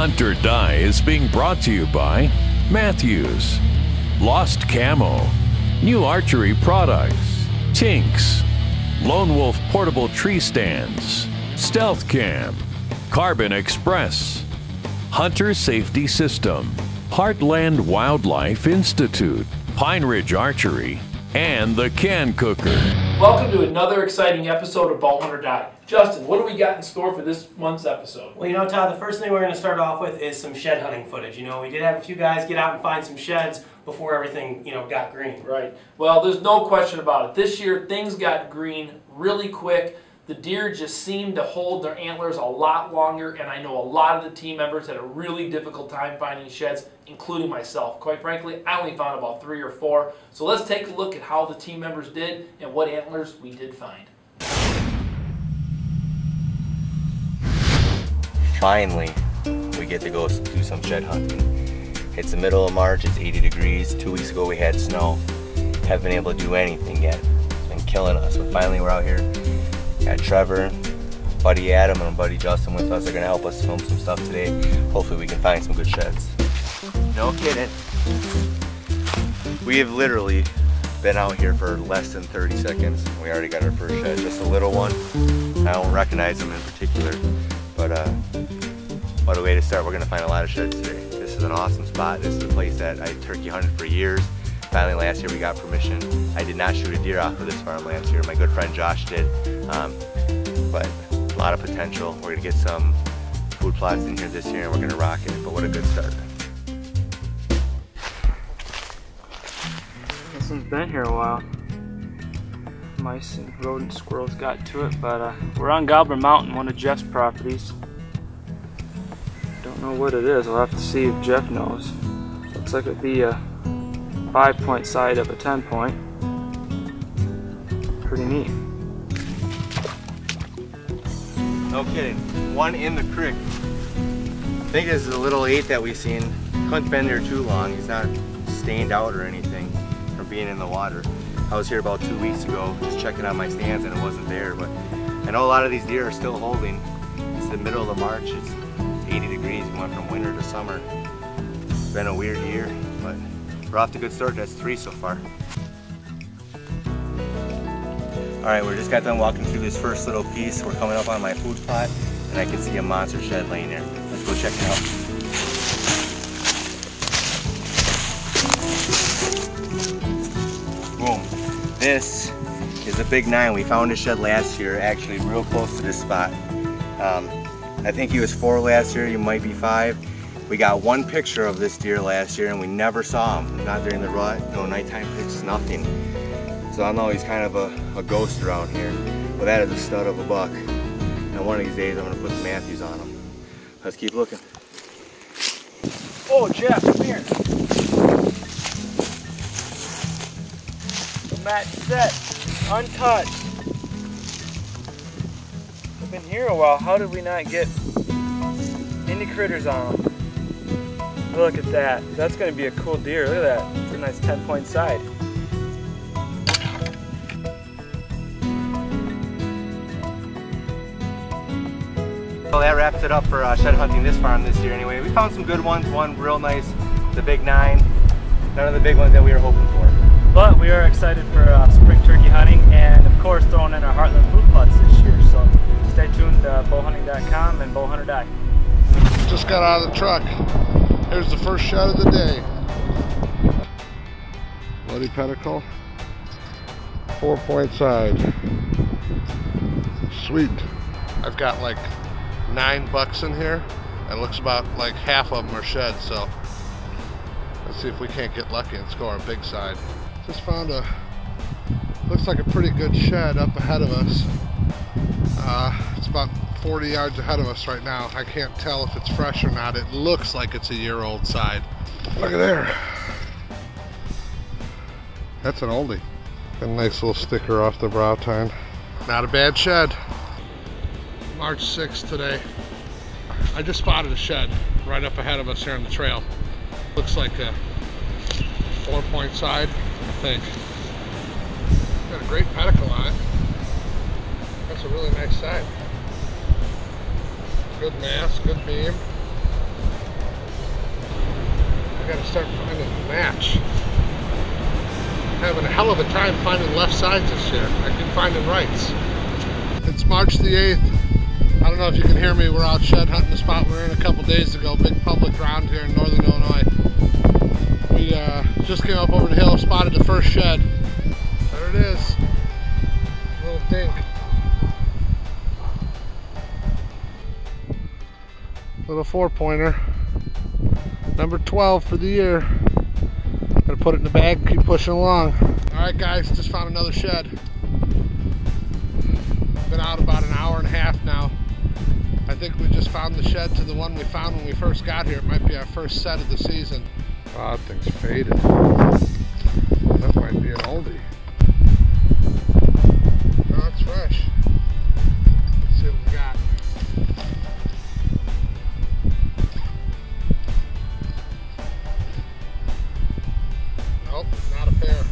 Hunt or Die is being brought to you by Matthews, Lost Camo, New Archery Products, Tinks, Lone Wolf Portable Tree Stands, Stealth Cam, Carbon Express, Hunter Safety System, Heartland Wildlife Institute, Pine Ridge Archery, and the Can Cooker. Welcome to another exciting episode of BowHunt or Die. Justin, what do we got in store for this month's episode? Well, you know, Todd, the first thing we're going to start off with is some shed hunting footage. You know, we did have a few guys get out and find some sheds before everything, you know, got green. Right. Well, there's no question about it. This year, things got green really quick. The deer just seemed to hold their antlers a lot longer, and I know a lot of the team members had a really difficult time finding sheds, including myself. Quite frankly, I only found about 3 or 4. So let's take a look at how the team members did and what antlers we did find. Finally, we get to go do some shed hunting. It's the middle of March, it's 80 degrees. 2 weeks ago we had snow. Haven't been able to do anything yet. It's been killing us, but finally we're out here. Got Trevor, buddy Adam, and buddy Justin with us. They're gonna help us film some stuff today. Hopefully we can find some good sheds. No kidding. We have literally been out here for less than 30 seconds. We already got our first shed, just a little one. I don't recognize them in particular, but what a way to start. We're gonna find a lot of sheds today. This is an awesome spot. This is a place that I turkey hunted for years. Finally last year we got permission. I did not shoot a deer off of this farm last year. My good friend Josh did, but a lot of potential. We're gonna get some food plots in here this year and we're gonna rock it, but what a good start. This one's been here a while. Mice and rodent squirrels got to it, but we're on Gobbler Mountain, one of Jeff's properties. Don't know what it is. I'll have to see if Jeff knows. Looks like it'd be a 5-point side of a 10-point. Pretty neat. No kidding. One in the creek. I think this is a little 8 that we've seen. Couldn't been there too long. He's not stained out or anything from being in the water. I was here about 2 weeks ago just checking on my stands and it wasn't there, but I know a lot of these deer are still holding. It's the middle of March. It's 80 degrees. We went from winter to summer. It's been a weird year, but we're off to a good start. That's 3 so far. All right, we just got done walking through this first little piece. We're coming up on my food plot, and I can see a monster shed laying there. Let's go check it out. Boom. This is a big 9. We found a shed last year, actually real close to this spot. I think he was 4 last year, he might be 5. We got one picture of this deer last year and we never saw him. Not during the rut, no nighttime pics, nothing. So I know he's kind of a ghost around here. But that is a stud of a buck. And one of these days I'm gonna put some Matthews on him. Let's keep looking. Oh, Jeff, come here. The match set, untouched. We've been here a while. How did we not get any critters on them? Look at that. That's going to be a cool deer. Look at that. It's a nice 10-point side. Well, that wraps it up for shed hunting this farm this year anyway. We found some good ones. One real nice, the big 9. None of the big ones that we were hoping for. But we are excited for spring turkey hunting and, of course, throwing in our Heartland food plots this year. So stay tuned to bowhunting.com and BowHunt or Die. Just got out of the truck. Here's the first shot of the day. Bloody pedicle. 4-point side. Sweet. I've got like 9 bucks in here. It looks about like half of them are shed, so let's see if we can't get lucky and score a big side. Just found looks like a pretty good shed up ahead of us. It's about 40 yards ahead of us right now. I can't tell if it's fresh or not. It looks like it's a year-old side. Look at there. That's an oldie. Got a nice little sticker off the brow tine. Not a bad shed. March 6th today. I just spotted a shed right up ahead of us here on the trail. Looks like a 4-point side, I think. Got a great pedicle on it. That's a really nice side. Good mass, good beam. gotta start finding a match. Having a hell of a time finding left sides this year. I keep finding rights. It's March the 8th. I don't know if you can hear me. We're out shed hunting the spot we were in a couple days ago. Big public round here in northern Illinois. We just came up over the hill, spotted the first shed. There it is. Little dink. Little 4-pointer. Number 12 for the year. Gotta put it in the bag, keep pushing along. Alright guys, just found another shed. Been out about an hour and a half now. I think we just found the shed to the one we found when we first got here. It might be our first set of the season. Oh, that thing's faded. That might be an oldie. Oh, it's fresh. Let's see what we got. Nope, not a pair.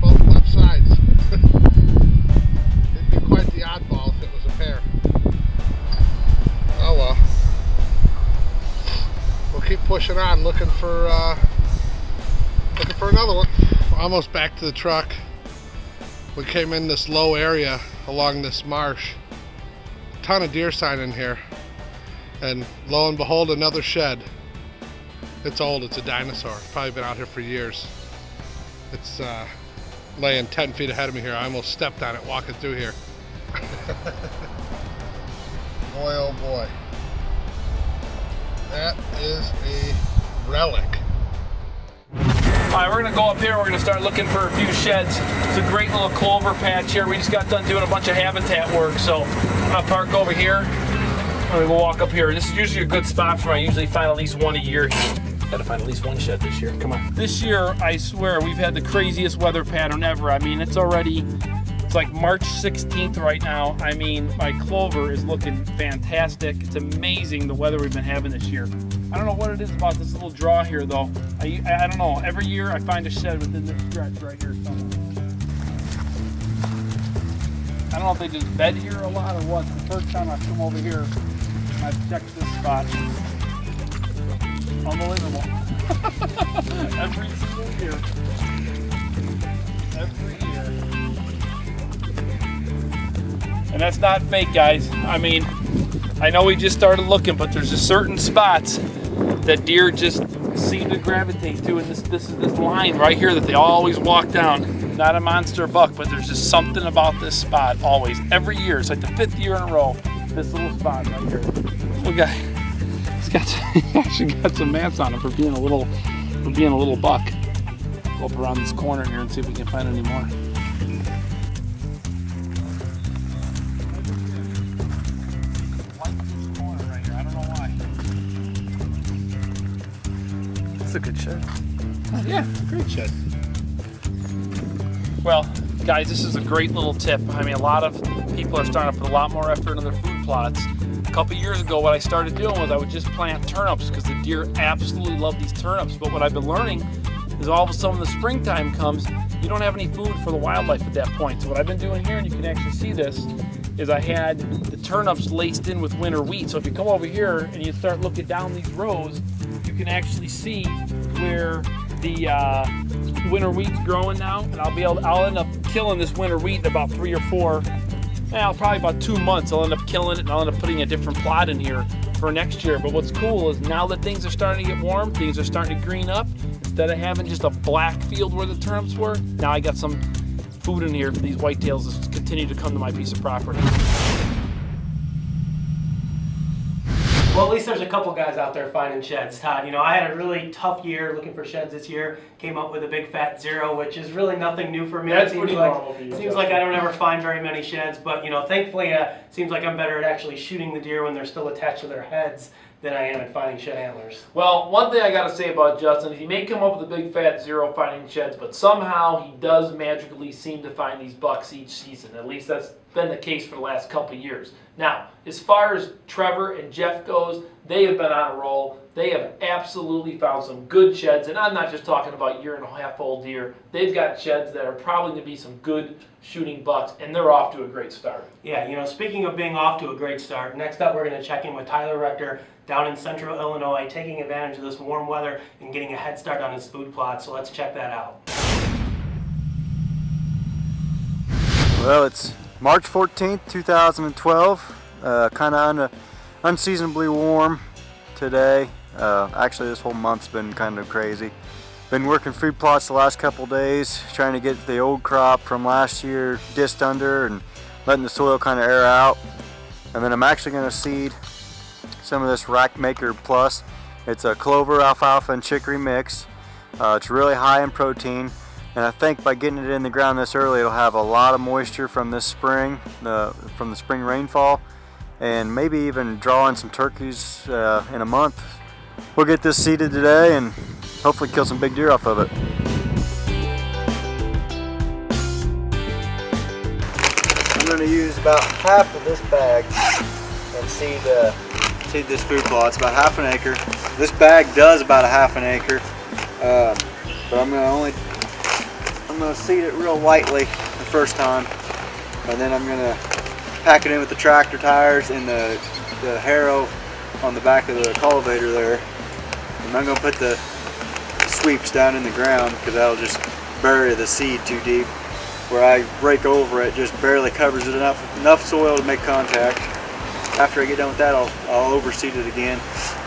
Both left sides. It'd be quite the oddball if it was a pair. Oh well. We'll keep pushing on, looking for another one. Almost back to the truck. We came in this low area along this marsh. A ton of deer sign in here. And lo and behold, another shed. It's old, it's a dinosaur. Probably been out here for years. It's laying 10 feet ahead of me here. I almost stepped on it walking through here. Boy, oh boy. That is a relic. Alright, we're going to go up here, we're going to start looking for a few sheds. It's a great little clover patch here. We just got done doing a bunch of habitat work, so I'm going to park over here. And we'll walk up here. This is usually a good spot for me. I usually find at least one a year. Gotta find at least one shed this year. Come on. This year, I swear, we've had the craziest weather pattern ever. I mean, it's like March 16th right now. I mean, my clover is looking fantastic. It's amazing the weather we've been having this year. I don't know what it is about this little draw here, though. I don't know. Every year, I find a shed within this stretch right here somewhere. I don't know if they just bed here a lot or what. The first time I come over here, I've checked this spot. Unbelievable. Every single year. Every year. And that's not fake, guys. I mean, I know we just started looking, but there's just certain spots that deer just seem to gravitate to, and this is this line right here that they always walk down. Not a monster buck, but there's just something about this spot always. Every year, it's like the 5th year in a row. This little spot right here. He's actually got some mats on him for being a little buck. Go up around this corner here and see if we can find any more. I don't know why. It's a good shed. Oh, yeah, great shed. Well, guys, this is a great little tip. I mean, a lot of people are starting to put a lot more effort into their food plots. A couple years ago, what I started doing was I would just plant turnips because the deer absolutely love these turnips. But what I've been learning is all of a sudden when the springtime comes, you don't have any food for the wildlife at that point. So what I've been doing here, and you can actually see this, is I had the turnips laced in with winter wheat. So if you come over here and you start looking down these rows, you can actually see where the winter wheat's growing now. And I'll end up killing this winter wheat in about 3 or 4. Well, probably about 2 months. I'll end up killing it and I'll end up putting a different plot in here for next year. But what's cool is now that things are starting to get warm, things are starting to green up. Instead of having just a black field where the turnips were, now I got some food in here for these whitetails to continue to come to my piece of property. Well, at least there's a couple guys out there finding sheds, Todd. You know, I had a really tough year looking for sheds this year. Came up with a big fat 0, which is really nothing new for me. That's it pretty normal for you. seems like I don't ever find very many sheds, but you know, thankfully, it seems like I'm better at actually shooting the deer when they're still attached to their heads than I am at finding shed antlers. Well, one thing I gotta say about Justin is he may come up with a big fat 0 finding sheds, but somehow he does magically seem to find these bucks each season. At least that's been the case for the last couple of years. Now, as far as Trevor and Jeff goes, They have been on a roll. They have absolutely found some good sheds, and I'm not just talking about year-and-a-half-old deer. They've got sheds that are probably going to be some good shooting bucks, and they're off to a great start. Yeah, you know, speaking of being off to a great start, next up we're going to check in with Tyler Rector down in central Illinois, taking advantage of this warm weather and getting a head start on his food plot. So let's check that out. Well, it's March 14th, 2012. Kind of unseasonably warm today. Actually, this whole month's been kind of crazy. Been working food plots the last couple days, trying to get the old crop from last year disced under and letting the soil kind of air out. And then I'm actually going to seed some of this Rack Maker Plus. It's a clover, alfalfa, and chicory mix. It's really high in protein, and I think by getting it in the ground this early, it'll have a lot of moisture from this spring, from the spring rainfall, and maybe even draw in some turkeys in a month. We'll get this seeded today and hopefully kill some big deer off of it. I'm going to use about half of this bag and seed this food plot. It's about half an acre. This bag does about a half an acre, but I'm going to seed it real lightly the first time, and then I'm going to pack it in with the tractor tires and the harrow on the back of the cultivator there. And I'm going to put the sweeps down in the ground because that'll just bury the seed too deep. Where I rake over it, just barely covers it enough soil to make contact. After I get done with that, I'll overseed it again.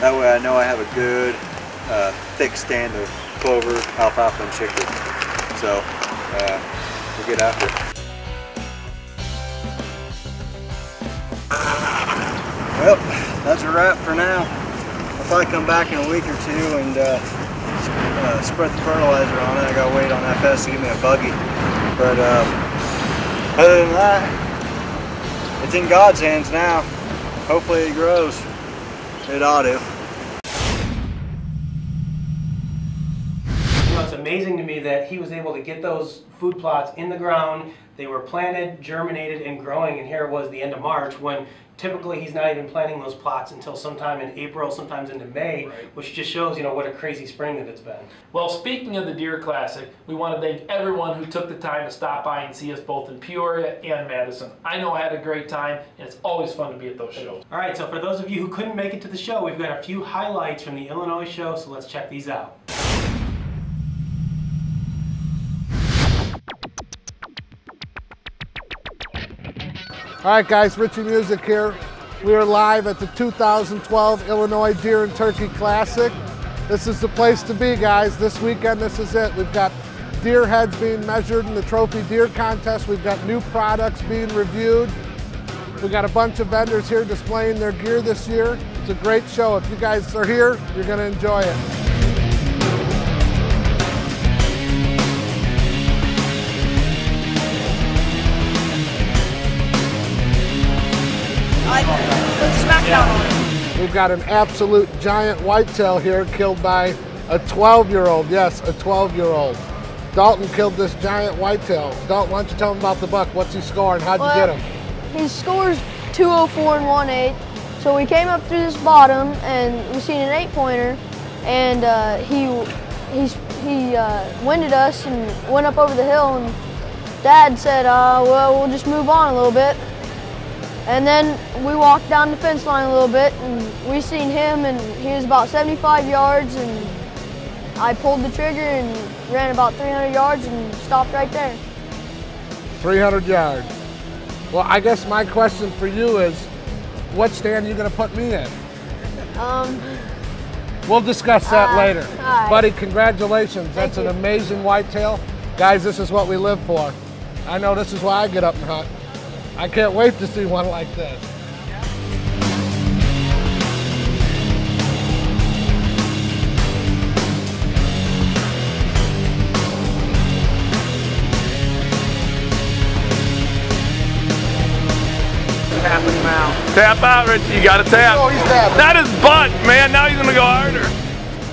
That way I know I have a good thick stand of clover, alfalfa, and chicory. So we'll get after it. Well, that's a wrap for now. I'll probably come back in a week or two and spread the fertilizer on it. I gotta wait on FS to give me a buggy. But other than that, it's in God's hands now. Hopefully it grows. It ought to. You know, it's amazing to me that he was able to get those food plots in the ground. They were planted, germinated, and growing, and here it was the end of March, when typically he's not even planting those plots until sometime in April, sometimes into May, which just shows, you know, what a crazy spring that it's been. Well, speaking of the Deer Classic, we want to thank everyone who took the time to stop by and see us both in Peoria and Madison. I know I had a great time, and it's always fun to be at those shows. All right, so for those of you who couldn't make it to the show, we've got a few highlights from the Illinois show, so let's check these out. All right, guys, Richie Music here. We are live at the 2012 Illinois Deer and Turkey Classic. This is the place to be, guys. This weekend, this is it. We've got deer heads being measured in the trophy deer contest. We've got new products being reviewed. We've got a bunch of vendors here displaying their gear this year. It's a great show. If you guys are here, you're going to enjoy it. We've got an absolute giant whitetail here killed by a 12-year-old. Yes, a 12-year-old. Dalton killed this giant whitetail. Dalton, why don't you tell him about the buck? What's he scoring? How'd you get him? His score's 204 and 1/8. So we came up through this bottom and we seen an 8-pointer, and he winded us and went up over the hill, and Dad said, well, we'll just move on a little bit. And then we walked down the fence line a little bit, and we seen him, and he was about 75 yards, and I pulled the trigger and ran about 300 yards and stopped right there. 300 yards. Well, I guess my question for you is, what stand are you going to put me in? We'll discuss that later. Right. Buddy, congratulations. That's an amazing whitetail. Guys, this is what we live for. I know this is why I get up and hunt. I can't wait to see one like this. Tap him out. Tap out, Richie. You got to tap. Oh, he's tapping. Not his butt, man. Now he's going to go harder.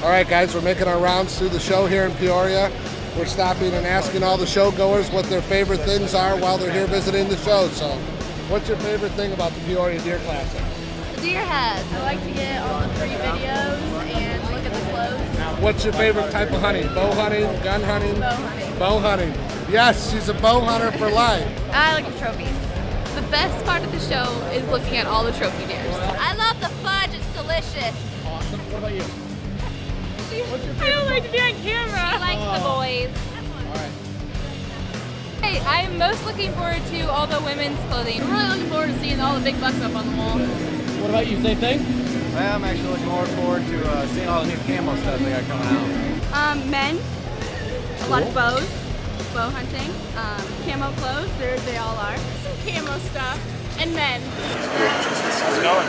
All right, guys, we're making our rounds through the show here in Peoria. We're stopping and asking all the show goers what their favorite things are while they're here visiting the show. So, what's your favorite thing about the Peoria Deer Classic? deer has. I like to get all the free videos and look at the clothes. What's your favorite type of hunting? Bow hunting, gun hunting? Bow hunting. Bow hunting. Yes, she's a bow hunter for life. I like the trophies. The best part of the show is looking at all the trophy deers. I love the fudge, it's delicious. Awesome. What about you? I don't like to be on camera. She likes the boys. All right. Hey, I am most looking forward to all the women's clothing. I'm really looking forward to seeing all the big bucks up on the wall. What about you? Same thing? Well, I'm actually looking more forward to seeing all the new camo stuff they got coming out. Men, a lot of bows, bow hunting, camo clothes, they all are. Some camo stuff, and men. How's it going?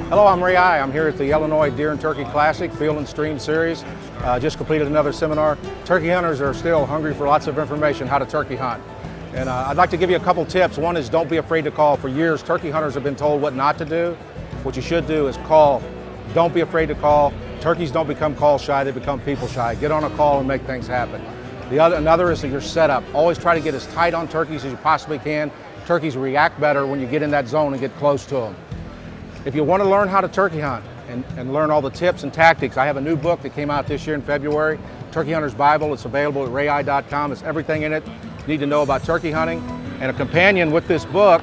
Hello, I'm Ray I. I'm here at the Illinois Deer and Turkey Classic Field and Stream Series. Just completed another seminar. Turkey hunters are still hungry for lots of information how to turkey hunt. And I'd like to give you a couple tips. One is don't be afraid to call. For years, turkey hunters have been told what not to do. What you should do is call. Don't be afraid to call. Turkeys don't become call shy, they become people shy. Get on a call and make things happen. Another is your setup. Always try to get as tight on turkeys as you possibly can. Turkeys react better when you get in that zone and get close to them. If you want to learn how to turkey hunt and learn all the tips and tactics, I have a new book that came out this year in February, Turkey Hunter's Bible. It's available at rayi.com. It's everything in it you need to know about turkey hunting. And a companion with this book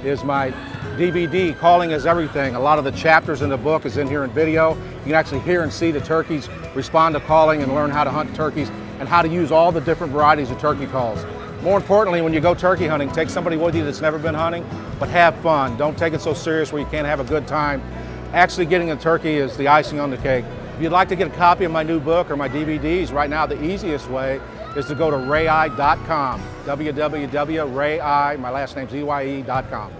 is my DVD, Calling is Everything. A lot of the chapters in the book is in here in video. You can actually hear and see the turkeys respond to calling and learn how to hunt turkeys and how to use all the different varieties of turkey calls. More importantly, when you go turkey hunting, take somebody with you that's never been hunting, but have fun. Don't take it so serious where you can't have a good time. Actually getting a turkey is the icing on the cake. If you'd like to get a copy of my new book or my DVDs, right now the easiest way is to go to rayi.com, www.rayi, my last name's EYE.com.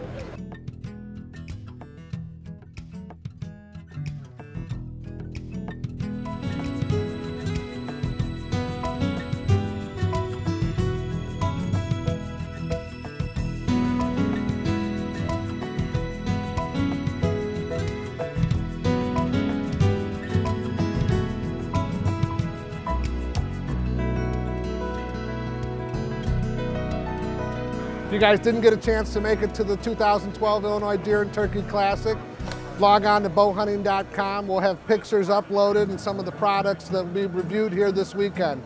If you guys didn't get a chance to make it to the 2012 Illinois Deer and Turkey Classic, log on to bowhunting.com. We'll have pictures uploaded and some of the products that will be reviewed here this weekend.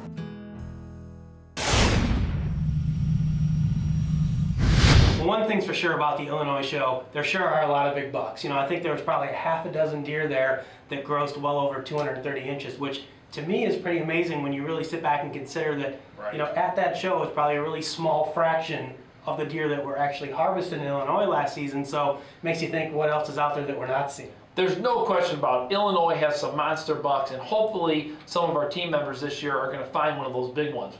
Well, one thing's for sure about the Illinois show, there sure are a lot of big bucks. You know, I think there was probably half a dozen deer there that grossed well over 230 inches, which to me is pretty amazing when you really sit back and consider that, you know, at that show it's probably a really small fraction of the deer that were actually harvested in Illinois last season, so it makes you think what else is out there that we're not seeing. There's no question about it. Illinois has some monster bucks, and hopefully some of our team members this year are going to find one of those big ones.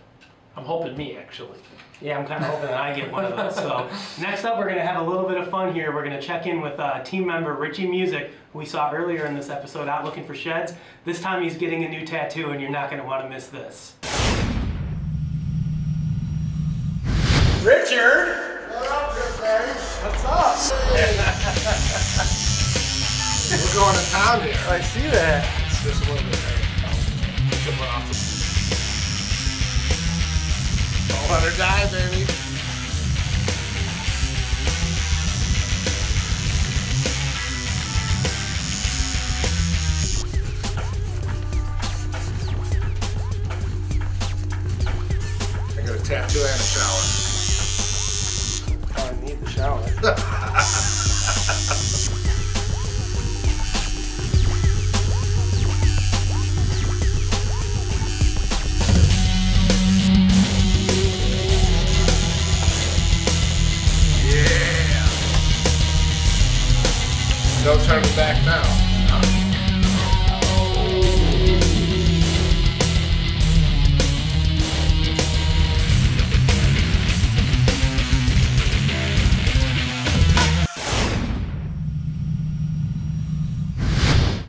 I'm hoping me, actually. Yeah, I'm kind of hoping that I get one of those. So next up, we're going to have a little bit of fun here. We're going to check in with team member Richie Music, who we saw earlier in this episode out looking for sheds. This time he's getting a new tattoo, and you're not going to want to miss this. Richard! What up, good man? What's up? We're going to town here. I see that. It's just a little bit super awesome. 100 die, baby. I got a tattoo and a shower. I need the shower. Yeah. Don't turn me back now.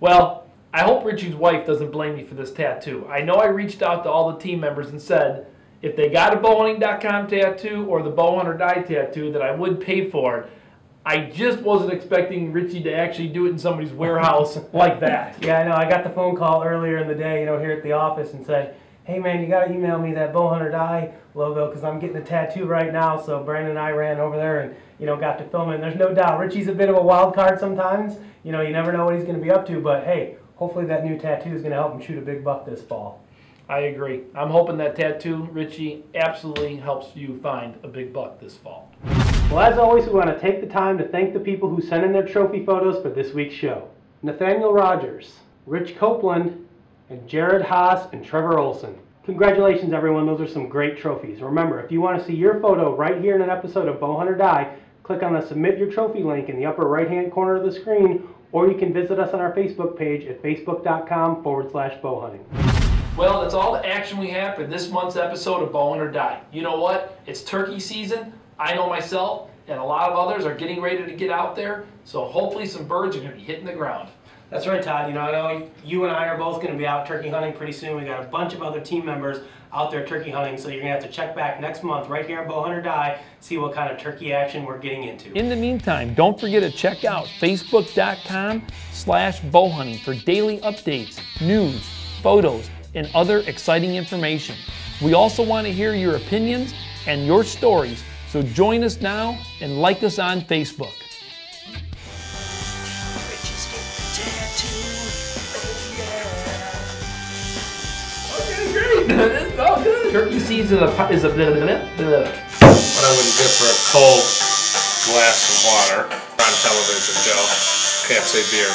Well, I hope Richie's wife doesn't blame me for this tattoo. I know I reached out to all the team members and said if they got a bowhunting.com tattoo or the Bowhunt or Die tattoo that I would pay for it. I just wasn't expecting Richie to actually do it in somebody's warehouse like that. Yeah, I know. I got the phone call earlier in the day, you know, here at the office and said, hey man, you got to email me that Bowhunt or Die logo because I'm getting a tattoo right now. So Brandon and I ran over there and, you know, got to film it. And there's no doubt Richie's a bit of a wild card sometimes. You know, you never know what he's going to be up to. But hey, hopefully that new tattoo is going to help him shoot a big buck this fall. I agree. I'm hoping that tattoo, Richie, absolutely helps you find a big buck this fall. Well, as always, we want to take the time to thank the people who sent in their trophy photos for this week's show. Nathaniel Rogers, Rich Copeland, and Jared Haas and Trevor Olson. Congratulations, everyone. Those are some great trophies. Remember, if you want to see your photo right here in an episode of Bowhunt or Die, click on the Submit Your Trophy link in the upper right-hand corner of the screen, or you can visit us on our Facebook page at facebook.com/bowhunting. Well, that's all the action we have for this month's episode of Bowhunt or Die. You know what? It's turkey season. I know myself and a lot of others are getting ready to get out there, so hopefully some birds are going to be hitting the ground. That's right, Todd. You know, I know you and I are both going to be out turkey hunting pretty soon. We got a bunch of other team members out there turkey hunting, so you're going to have to check back next month right here on Bowhunt or Die, see what kind of turkey action we're getting into. In the meantime, don't forget to check out facebook.com/bowhunting for daily updates, news, photos, and other exciting information. We also want to hear your opinions and your stories, so join us now and like us on Facebook. Okay, great. This is all good. Turkey season is a What I wouldn't give for a cold glass of water on television, Joe. Can't say beer.